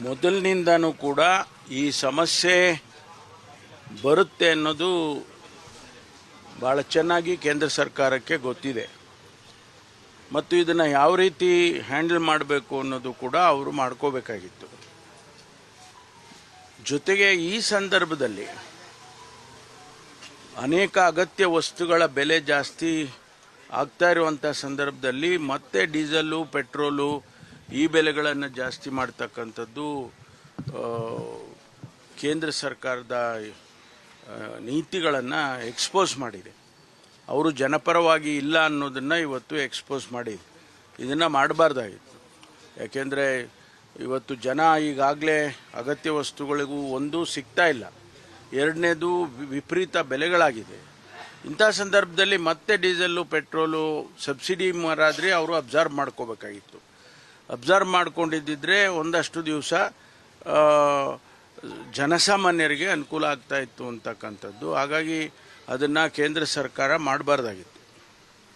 ಮೊದಲಿನಿಂದನೂ ಕೂಡ ಈ ಸಮಸ್ಯೆ ಬರುತ್ತೆ ಅನ್ನೋದು ಭಾಳ ಚೆನ್ನಾಗಿ ಕೇಂದ್ರ ಸರ್ಕಾರಕ್ಕೆ ಗೊತ್ತಿದೆ ಮತ್ತು ಇದನ್ನು ಯಾವ ರೀತಿ ಹ್ಯಾಂಡಲ್ ಮಾಡಬೇಕು ಅನ್ನೋದು ಕೂಡ ಅವರು ಮಾಡ್ಕೋಬೇಕಾಗಿತ್ತು. ಜೊತೆಗೆ ಈ ಸಂದರ್ಭದಲ್ಲಿ ಅನೇಕ ಅಗತ್ಯ ವಸ್ತುಗಳ ಬೆಲೆ ಜಾಸ್ತಿ ಆಗ್ತಾ ಇರುವಂಥ ಸಂದರ್ಭದಲ್ಲಿ ಮತ್ತೆ ಡೀಸೆಲ್ಲು ಪೆಟ್ರೋಲು ಈ ಬೆಲೆಗಳನ್ನು ಜಾಸ್ತಿ ಮಾಡ್ತಕ್ಕಂಥದ್ದು ಕೇಂದ್ರ ಸರ್ಕಾರದ ನೀತಿಗಳನ್ನು ಎಕ್ಸ್ಪೋಸ್ ಮಾಡಿದೆ. ಅವರು ಜನಪರವಾಗಿ ಇಲ್ಲ ಅನ್ನೋದನ್ನು ಇವತ್ತು ಎಕ್ಸ್ಪೋಸ್ ಮಾಡಿದೆ. ಇದನ್ನು ಮಾಡಬಾರ್ದಾಗಿತ್ತು. ಯಾಕೆಂದರೆ ಇವತ್ತು ಜನ ಈಗಾಗಲೇ ಅಗತ್ಯ ವಸ್ತುಗಳಿಗೂ ಒಂದು ಸಿಗ್ತಾ ಇಲ್ಲ, ಎರಡನೇದು ವಿಪರೀತ ಬೆಲೆಗಳಾಗಿದೆ. ಇಂಥ ಸಂದರ್ಭದಲ್ಲಿ ಮತ್ತೆ ಡೀಸೆಲ್ಲು ಪೆಟ್ರೋಲು ಸಬ್ಸಿಡಿ ಮಾರಾದರೆ ಅವರು ಅಬ್ಸರ್ವ್ ಮಾಡ್ಕೋಬೇಕಾಗಿತ್ತು. ಅಬ್ಸರ್ವ್ ಮಾಡ್ಕೊಂಡಿದ್ದಿದ್ರೆ ಒಂದಷ್ಟು ದಿವಸ ಜನಸಾಮಾನ್ಯರಿಗೆ ಅನುಕೂಲ ಆಗ್ತಾ ಇತ್ತು ಅಂತಕ್ಕಂಥದ್ದು. ಹಾಗಾಗಿ ಅದನ್ನು ಕೇಂದ್ರ ಸರ್ಕಾರ ಮಾಡಬಾರ್ದಾಗಿತ್ತು.